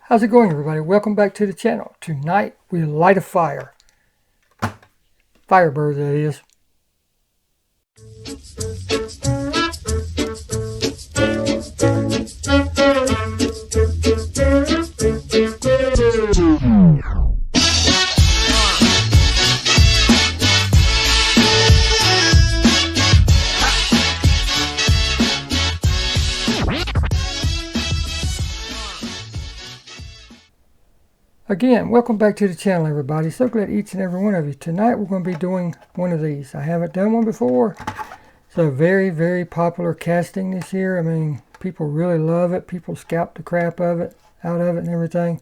How's it going, everybody? Welcome back to the channel. Tonight we light a fire. Firebird, that is. Again, welcome back to the channel, everybody. So glad each and every one of you. Tonight we're going to be doing one of these. I haven't done one before. It's a very, very popular casting this year. I mean, people really love it. People scalp the crap out of it and everything.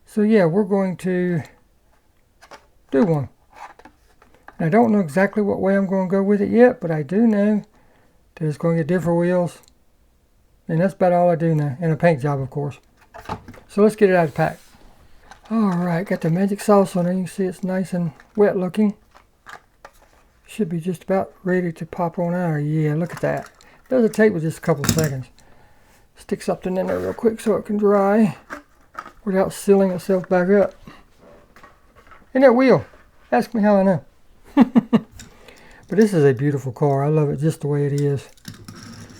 So yeah, we're going to do one. I don't know exactly what way I'm going to go with it yet, but I do know that it's going to get different wheels. And that's about all I do know. And a paint job, of course. So let's get it out of the pack. Alright, got the magic sauce on there. You can see it's nice and wet looking. Should be just about ready to pop on out. Yeah, look at that. Doesn't take but just a couple of seconds. Stick something in there real quick so it can dry without sealing itself back up. And that wheel. Ask me how I know. But this is a beautiful car. I love it just the way it is.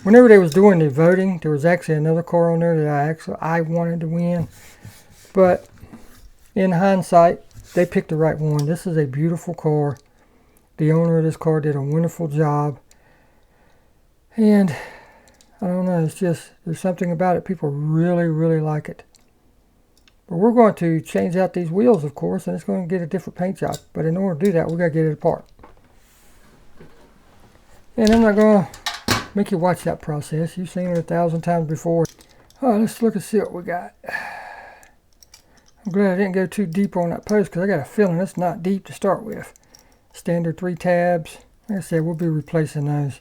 Whenever they was doing the voting, there was actually another car on there that I wanted to win. But in hindsight, they picked the right one. This is a beautiful car. The owner of this car did a wonderful job. And I don't know, it's just, there's something about it. People really, really like it. But we're going to change out these wheels, of course, and it's going to get a different paint job. But in order to do that, we got to get it apart. And I'm not going to make you watch that process. You've seen it 1,000 times before. All right, let's look and see what we got. I'm glad I didn't go too deep on that post because I got a feeling it's not deep to start with. Standard 3 tabs. Like I said, we'll be replacing those.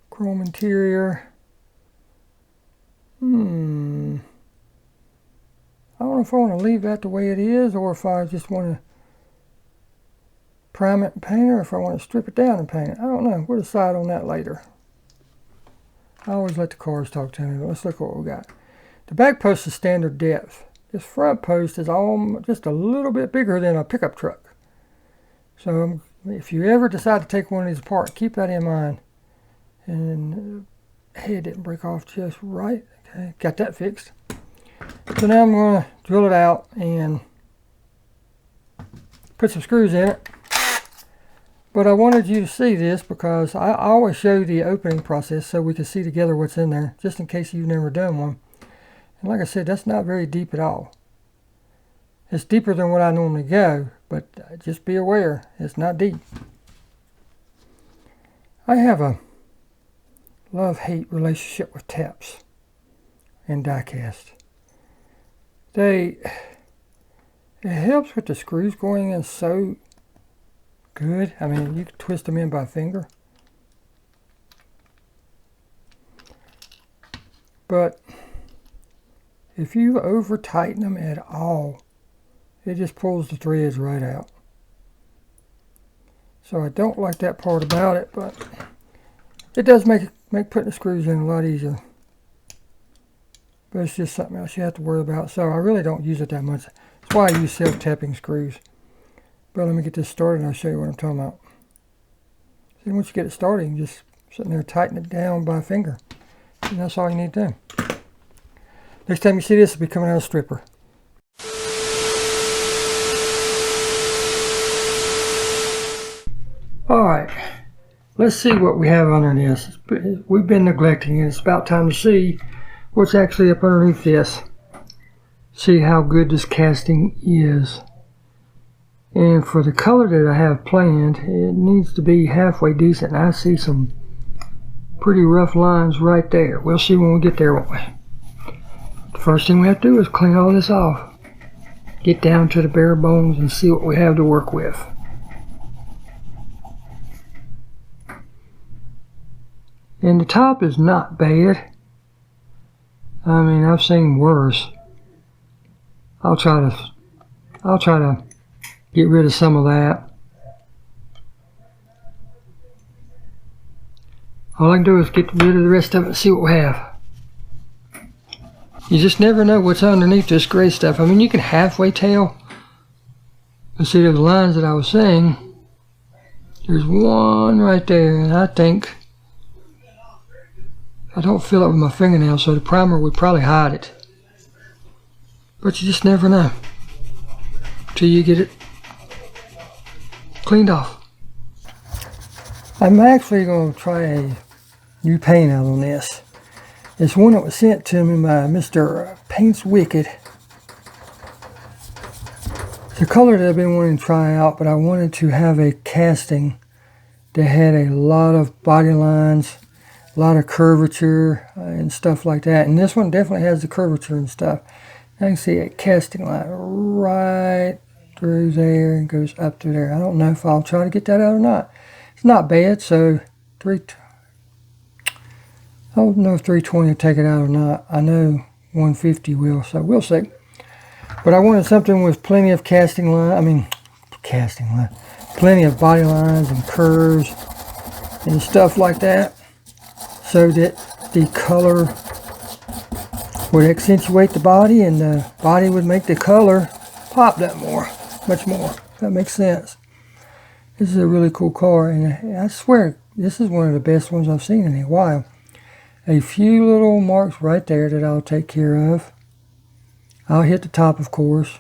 Chrome interior. I don't know if I want to leave that the way it is or if I just want to prime it and paint it or if I want to strip it down and paint it. I don't know. We'll decide on that later. I always let the cars talk to me, but let's look at what we got. The back post is standard depth. This front post is just a little bit bigger than a pickup truck. So if you ever decide to take one of these apart, keep that in mind. And the head didn't break off just right. Okay, got that fixed. So now I'm going to drill it out and put some screws in it. But I wanted you to see this because I always show the opening process so we can see together what's in there, just in case you've never done one. And like I said, that's not very deep at all. It's deeper than what I normally go, but just be aware, it's not deep. I have a love-hate relationship with taps and die cast. It helps with the screws going in so good. I mean, you can twist them in by finger. But if you over tighten them at all, it just pulls the threads right out. So I don't like that part about it, but it does make putting the screws in a lot easier. But it's just something else you have to worry about. So I really don't use it that much. That's why I use self-tapping screws. But let me get this started and I'll show you what I'm talking about. See, once you get it started, you can just sit there and tighten it down by finger. And that's all you need to do. Next time you see this, it'll be coming out of a stripper. Alright, let's see what we have under this. We've been neglecting it. It's about time to see what's actually up underneath this. See how good this casting is. And for the color that I have planned, it needs to be halfway decent. I see some pretty rough lines right there. We'll see when we get there, won't we? First thing we have to do is clean all this off. Get down to the bare bones and see what we have to work with. And the top is not bad. I mean, I've seen worse. I'll try to get rid of some of that. All I can do is get rid of the rest of it and see what we have. You just never know what's underneath this gray stuff. I mean, you can halfway tell. But see, the lines that I was saying, there's one right there, and I think, I don't feel it with my fingernail, so the primer would probably hide it. But you just never know till you get it cleaned off. I'm actually going to try a new paint out on this. It's one that was sent to me by Mr. Paints Wicked. It's a color that I've been wanting to try out, but I wanted to have a casting that had a lot of body lines, a lot of curvature and stuff like that. And this one definitely has the curvature and stuff. I can see a casting line right through there and goes up through there. I don't know if I'll try to get that out or not. It's not bad, so I don't know if 320 will take it out or not. I know 150 will, so we'll see. But I wanted something with plenty of plenty of body lines and curves and stuff like that, so that the color would accentuate the body and the body would make the color pop that much more. That makes sense. This is a really cool car, and I swear this is one of the best ones I've seen in a while. A few little marks right there that I'll take care of. I'll hit the top, of course.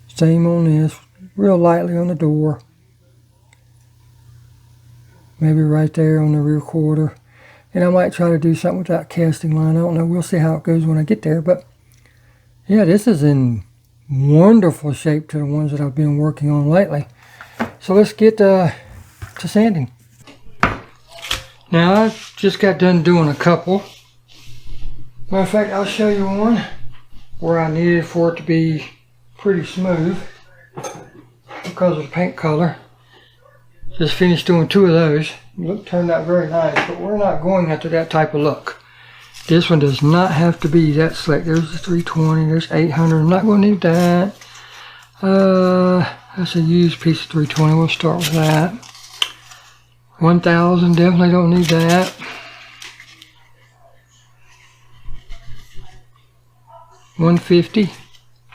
Same on this, real lightly on the door. Maybe right there on the rear quarter. And I might try to do something with that casting line. I don't know, we'll see how it goes when I get there. But yeah, this is in wonderful shape to the ones that I've been working on lately. So let's get to sanding. Now, I just got done doing a couple. Matter of fact, I'll show you one where I needed for it to be pretty smooth because of the paint color. Just finished doing 2 of those. Look, turned out very nice, but we're not going after that type of look. This one does not have to be that slick. There's the 320, there's 800. I'm not going to need that. That's a used piece of 320. We'll start with that. 1000, definitely don't need that. 150,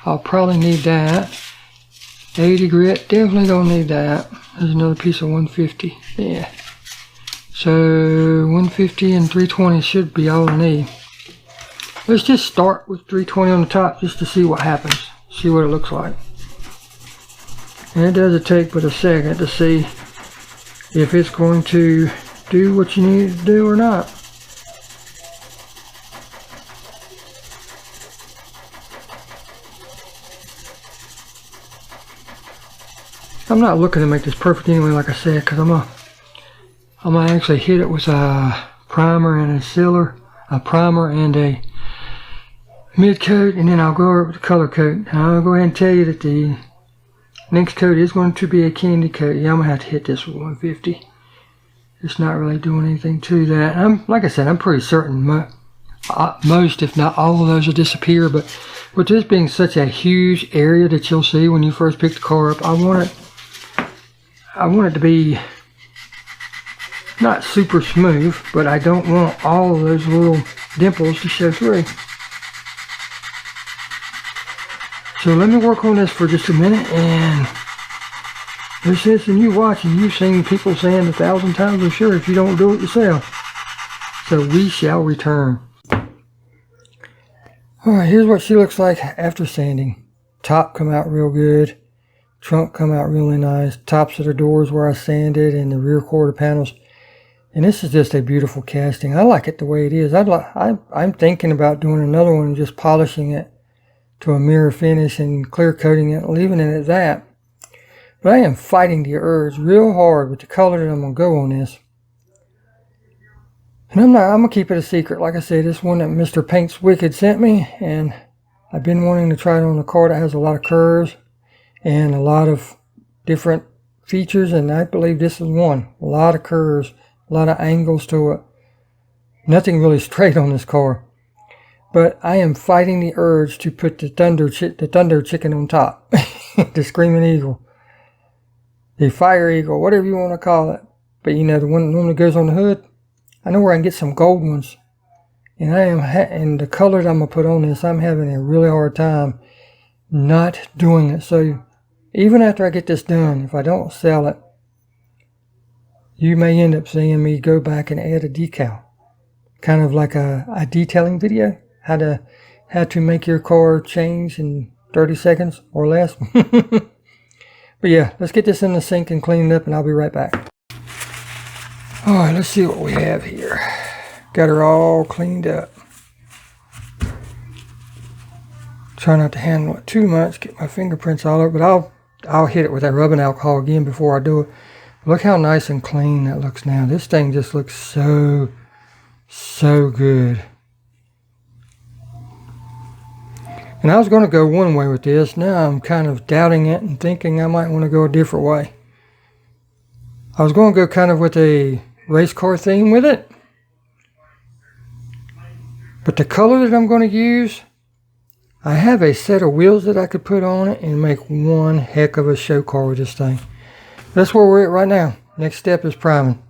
I'll probably need that. 80 grit, definitely don't need that. There's another piece of 150. Yeah. So 150 and 320 should be all I need. Let's just start with 320 on the top just to see what happens. See what it looks like. And it doesn't take but a second to see if it's going to do what you need it to do or not. I'm not looking to make this perfect anyway, like I said, because I'm gonna actually hit it with a primer and a sealer, a primer and a mid coat, and then I'll go over with the color coat. And I'll go ahead and tell you that the next coat is going to be a candy coat. Yeah, I'm gonna have to hit this with 150. It's not really doing anything to that. Like I said, I'm pretty certain most, if not all of those will disappear. But with this being such a huge area that you'll see when you first pick the car up, I want it to be not super smooth, but I don't want all of those little dimples to show through. So let me work on this for just a minute, and there's sense in you watching. You've seen people saying 1,000 times, I'm sure, if you don't do it yourself. So we shall return. Alright, here's what she looks like after sanding. Top come out real good. Trunk come out really nice. Tops of the doors where I sanded, and the rear quarter panels. And this is just a beautiful casting. I like it the way it is. I'm thinking about doing another one and just polishing it to a mirror finish and clear coating it, leaving it at that. But I am fighting the urge real hard with the color that I'm going to go on this. And I'm going to keep it a secret. Like I said, this one that Mr. Paints Wicked sent me, and I've been wanting to try it on a car that has a lot of curves and a lot of different features, and I believe this is one. A lot of curves, a lot of angles to it. Nothing really straight on this car. But I am fighting the urge to put the thunder chicken on top. The Screaming Eagle. The Fire Eagle, whatever you want to call it. But you know, the one that normally goes on the hood. I know where I can get some gold ones And and the color that I'm going to put on this, I'm having a really hard time not doing it. So even after I get this done, if I don't sell it, you may end up seeing me go back and add a decal. Kind of like a detailing video. How to make your car change in 30 seconds or less. But yeah, let's get this in the sink and clean it up, and I'll be right back. Alright, let's see what we have here. Got her all cleaned up. Try not to handle it too much, get my fingerprints all over, but I'll hit it with that rubbing alcohol again before I do it. Look how nice and clean that looks now. This thing just looks so good. And I was going to go one way with this. Now I'm kind of doubting it and thinking I might want to go a different way. I was going to go kind of with a race car theme with it. But the color that I'm going to use, I have a set of wheels that I could put on it and make one heck of a show car with this thing. That's where we're at right now. Next step is priming.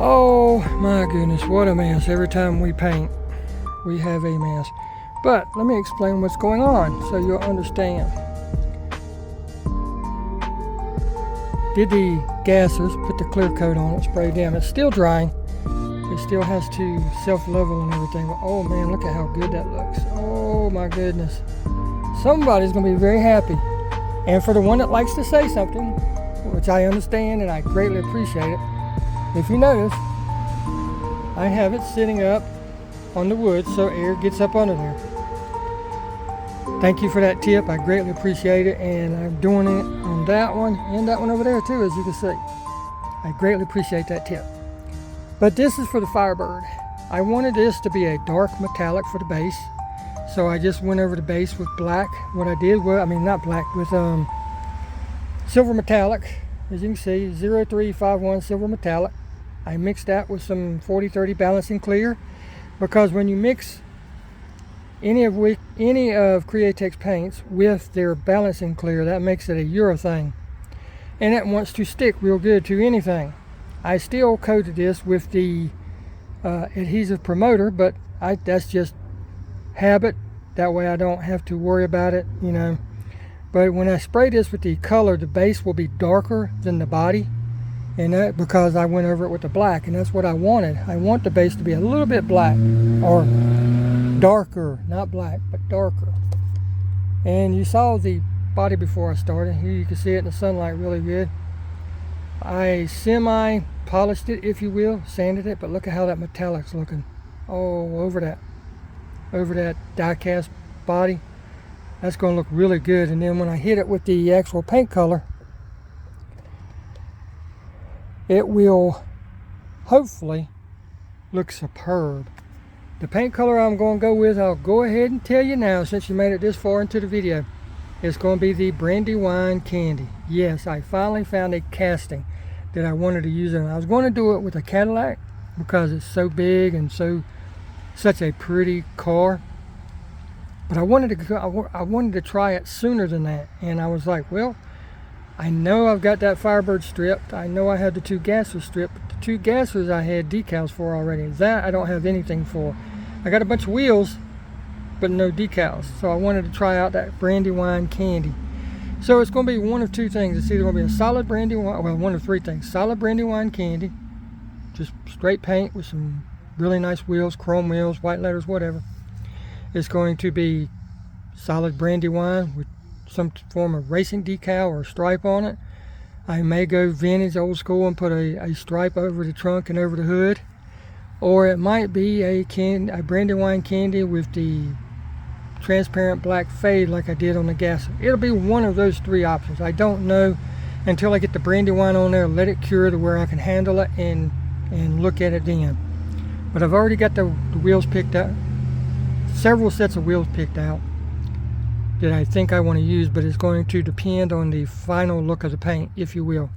Oh my goodness, what a mess. Every time we paint, we have a mess. But let me explain what's going on so you'll understand. Did the gassers, put the clear coat on it, sprayed down. It's still drying. It still has to self-level and everything. But oh man, look at how good that looks. Oh my goodness. Somebody's going to be very happy. And for the one that likes to say something, which I understand and I greatly appreciate it, if you notice, I have it sitting up on the wood so air gets up under there. Thank you for that tip. I greatly appreciate it, and I'm doing it on that one and that one over there too, as you can see. I greatly appreciate that tip. But this is for the Firebird. I wanted this to be a dark metallic for the base, so I just went over the base with black. What I did was, I mean not black, with silver metallic. As you can see, 0351 silver metallic. I mixed that with some 4030 balancing clear, because when you mix any of Createx paints with their balancing clear, that makes it a urethane, and it wants to stick real good to anything. I still coated this with the adhesive promoter, but that's just habit. That way I don't have to worry about it, you know. But when I spray this with the color, the base will be darker than the body. And that because I went over it with the black, and that's what I wanted. I want the base to be a little bit black, or darker, not black, but darker. And you saw the body before I started. Here you can see it in the sunlight really good. I semi-polished it, if you will, sanded it, but look at how that metallic's looking. Oh, over that die-cast body. That's going to look really good. And then when I hit it with the actual paint color, it will hopefully look superb. The paint color I'm going to go with, I'll go ahead and tell you now, since you made it this far into the video, it's going to be the Brandywine Candy. Yes, I finally found a casting that I wanted to use, and I was going to do it with a Cadillac because it's so big and so such a pretty car. But I wanted to try it sooner than that, and I was like, well, I know I've got that Firebird stripped. I know I had the 2 gassers stripped. But the 2 gassers I had decals for already. That I don't have anything for. I got a bunch of wheels, but no decals. So I wanted to try out that Brandywine Candy. So it's going to be one of 2 things. It's either going to be a solid Brandywine, well, one of 3 things. Solid Brandywine Candy, just straight paint with some really nice wheels, chrome wheels, white letters, whatever. It's going to be solid Brandywine with some form of racing decal or stripe on it. I may go vintage, old school, and put a stripe over the trunk and over the hood. Or it might be a Brandywine Candy with the transparent black fade like I did on the gas. It'll be one of those 3 options. I don't know until I get the Brandywine on there, let it cure to where I can handle it and look at it then. But I've already got the wheels picked out, several sets of wheels picked out that I think I want to use, but it's going to depend on the final look of the paint, if you will.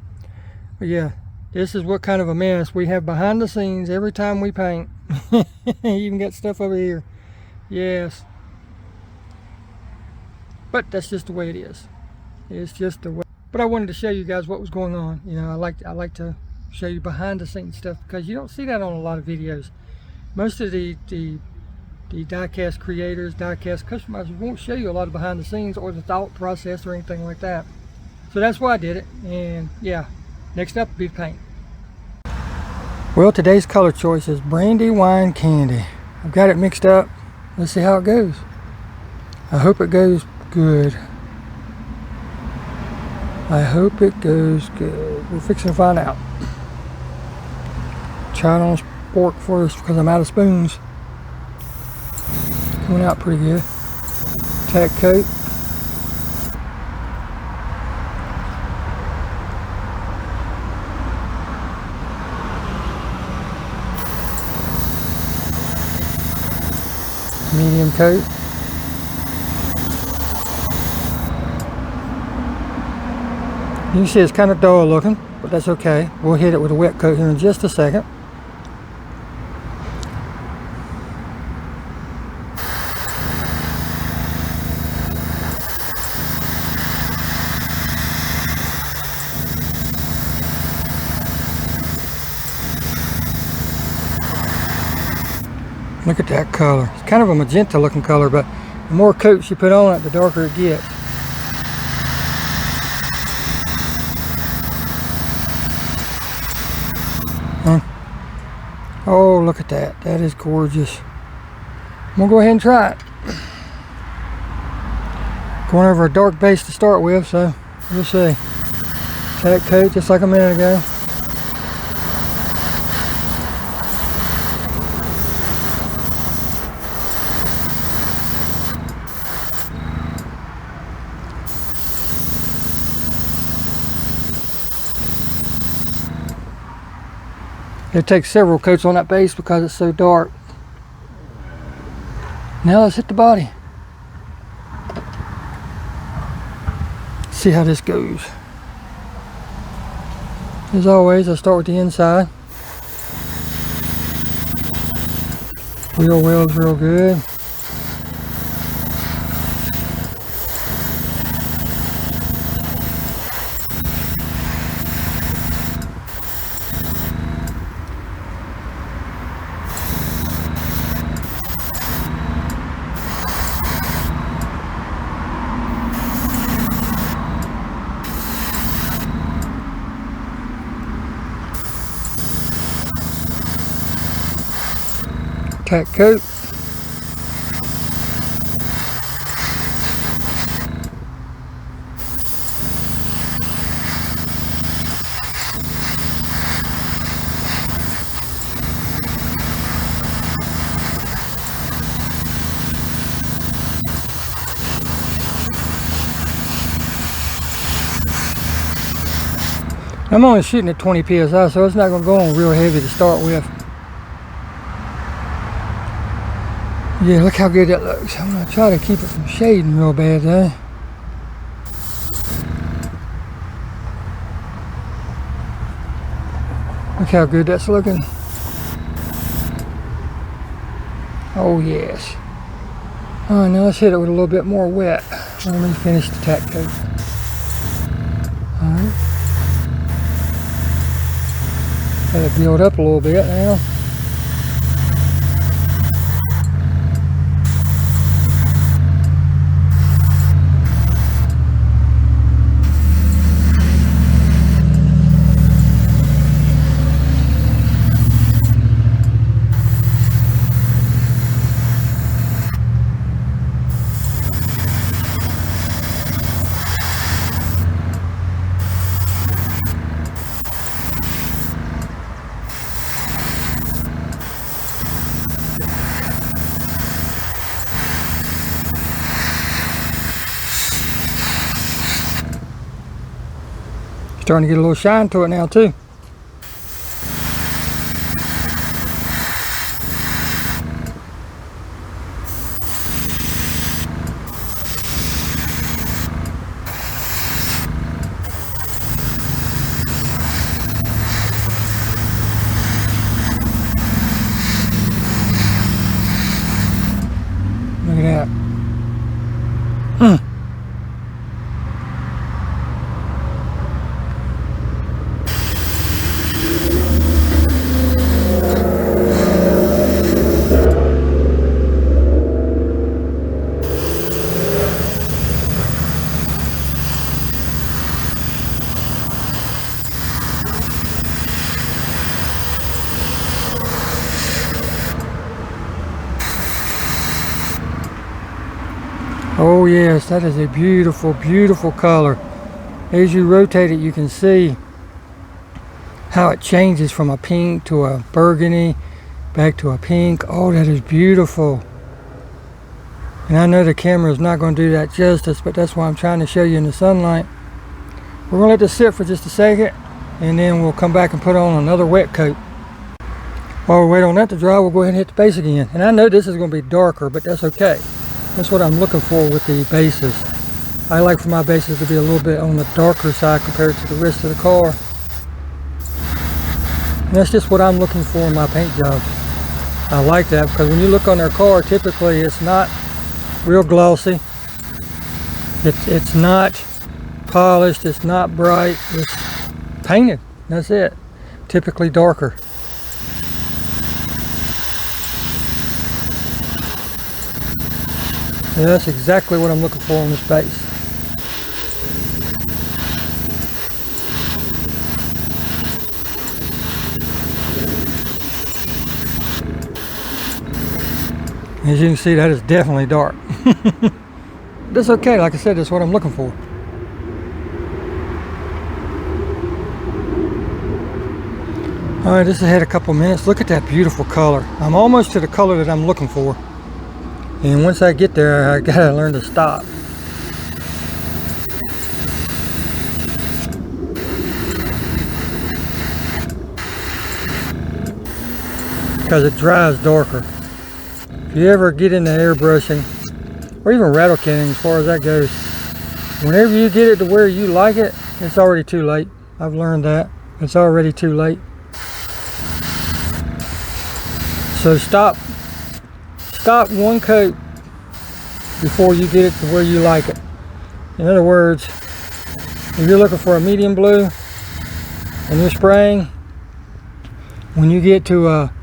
But yeah, this is what kind of a mess we have behind the scenes every time we paint. Even got stuff over here. Yes. But that's just the way it is. It's just the way. But I wanted to show you guys what was going on. You know, I like to show you behind the scenes stuff because you don't see that on a lot of videos. Most of the die-cast creators, die-cast customizers won't show you a lot of behind the scenes or the thought process or anything like that. So that's why I did it. And yeah, next up will be paint. Well, today's color choice is Brandywine Candy. I've got it mixed up. Let's see how it goes. I hope it goes good. I hope it goes good. We're fixing to find out. Try it on a fork first because I'm out of spoons. Coming out pretty good. Tack coat. Medium coat. You can see it's kind of dull looking, but that's okay. We'll hit it with a wet coat here in just a second. Look at that color. It's kind of a magenta looking color, but the more coats you put on it, the darker it gets. Oh, look at that. That is gorgeous. I'm going to go ahead and try it. Going over a dark base to start with, so we'll see. Tack coat just like a minute ago. It takes several coats on that base because it's so dark. Now let's hit the body. See how this goes. As always, I start with the inside. Wheel well's real good. Tack coat. I'm only shooting at 20 psi, so it's not going to go on real heavy to start with. Yeah, look how good that looks. I'm going to try to keep it from shading real bad though. Look how good that's looking. Oh yes. Alright, now let's hit it with a little bit more wet. Let me finish the tack coat. Alright. Let it build up a little bit now. Starting to get a little shine to it now too. Look at that. Oh yes, that is a beautiful, beautiful color. As you rotate it, you can see how it changes from a pink to a burgundy, back to a pink. Oh, that is beautiful. And I know the camera is not going to do that justice, but that's why I'm trying to show you in the sunlight. We're going to let this sit for just a second, and then we'll come back and put on another wet coat. While we wait on that to dry, we'll go ahead and hit the base again. And I know this is going to be darker, but that's okay. That's what I'm looking for with the bases. I like for my bases to be a little bit on the darker side compared to the rest of the car. And that's just what I'm looking for in my paint jobs. I like that because when you look on their car, typically it's not real glossy. It's not polished, it's not bright, it's painted. That's it. Typically darker. Yeah, that's exactly what I'm looking for on this base. As you can see, that is definitely dark. That's okay, like I said, that's what I'm looking for. Alright, this has had a couple minutes. Look at that beautiful color. I'm almost to the color that I'm looking for. And once I get there, I gotta learn to stop. Because it dries darker. If you ever get into airbrushing, or even rattle canning as far as that goes, whenever you get it to where you like it, it's already too late. I've learned that. It's already too late. So stop one coat before you get it to where you like it. In other words, if you're looking for a medium blue and you're spraying, when you get to a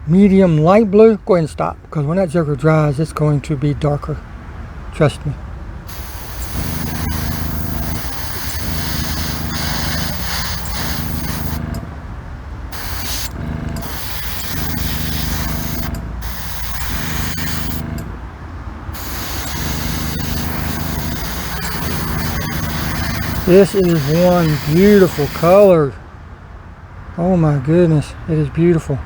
medium light blue, go ahead and stop, because when that joker dries, it's going to be darker. Trust me. This is one beautiful color. Oh my goodness, it is beautiful.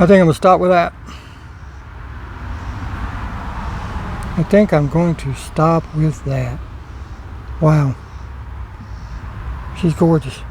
I think I'm gonna stop with that. I think I'm going to stop with that. Wow. She's gorgeous.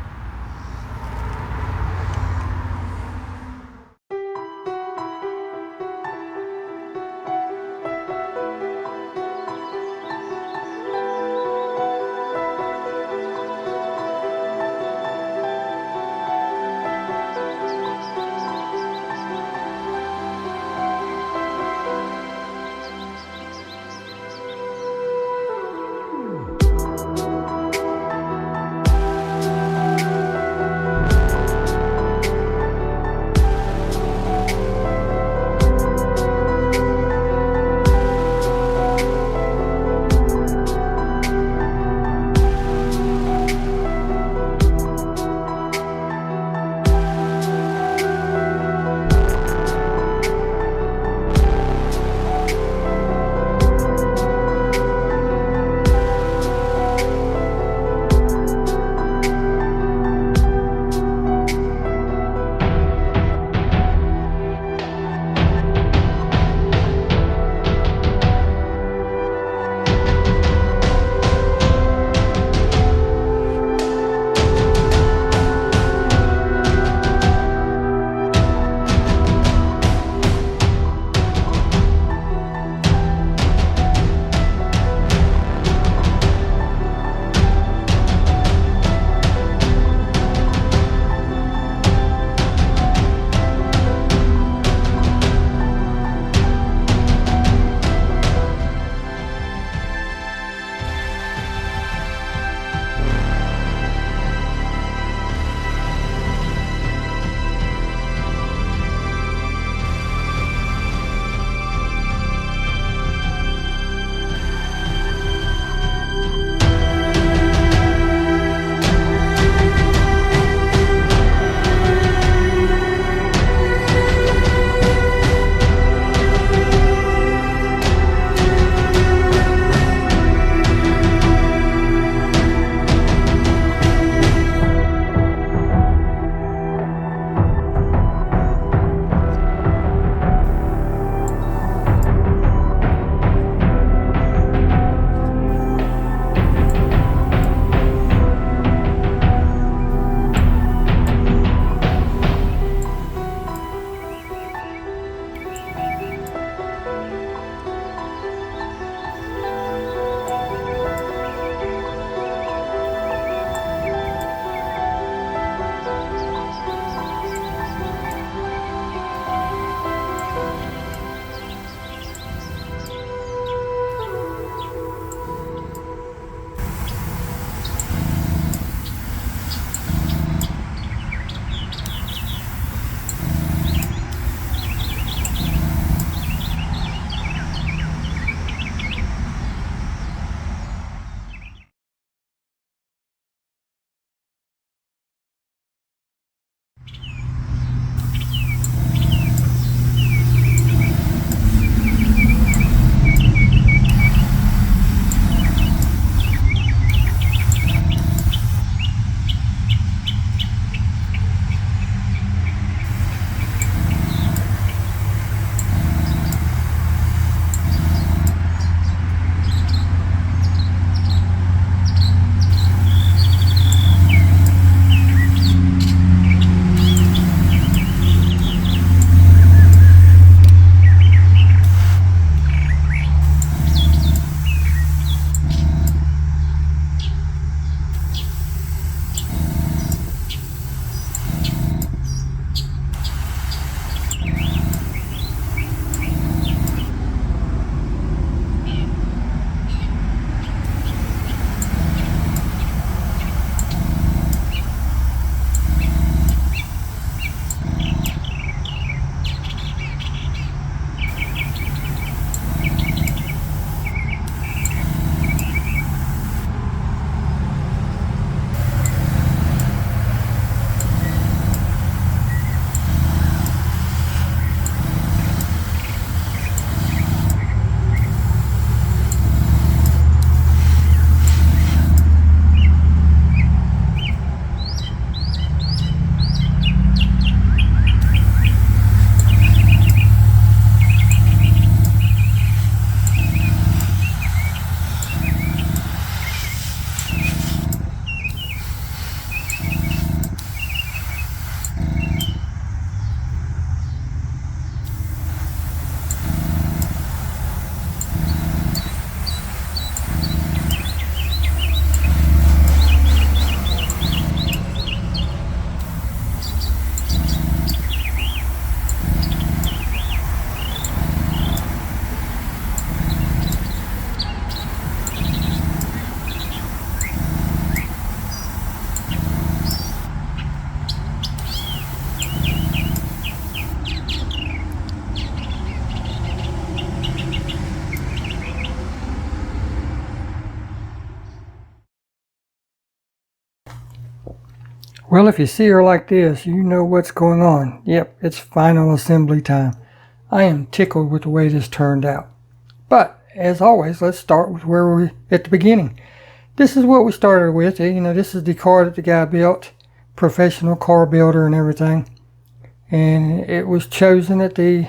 Well, if you see her like this, you know what's going on. Yep, it's final assembly time. I am tickled with the way this turned out. But, as always, let's start with where we're at the beginning. This is what we started with. You know, this is the car that the guy built. Professional car builder and everything. And it was chosen at the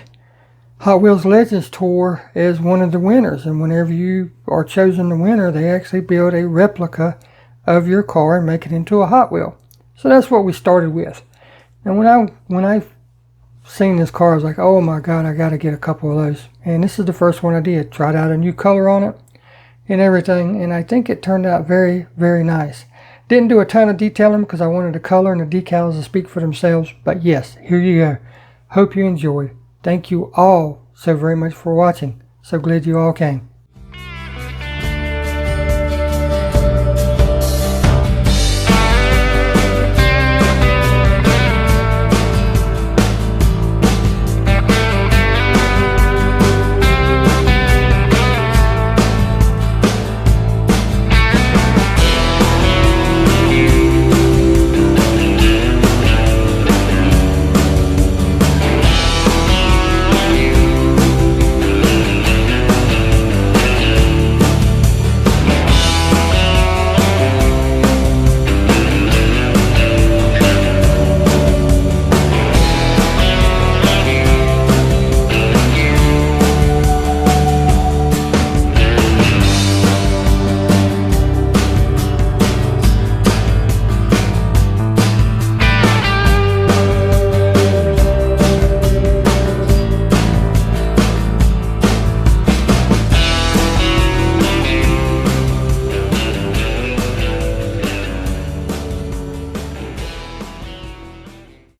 Hot Wheels Legends Tour as one of the winners. And whenever you are chosen the winner, they actually build a replica of your car and make it into a Hot Wheel. So that's what we started with. And when I seen this car, I was like, oh my god, I gotta get a couple of those. And this is the first one I did. Tried out a new color on it and everything, and I think it turned out very, very nice. Didn't do a ton of detailing because I wanted the color and the decals to speak for themselves. But yes, here you go. Hope you enjoyed. Thank you all so very much for watching. So glad you all came.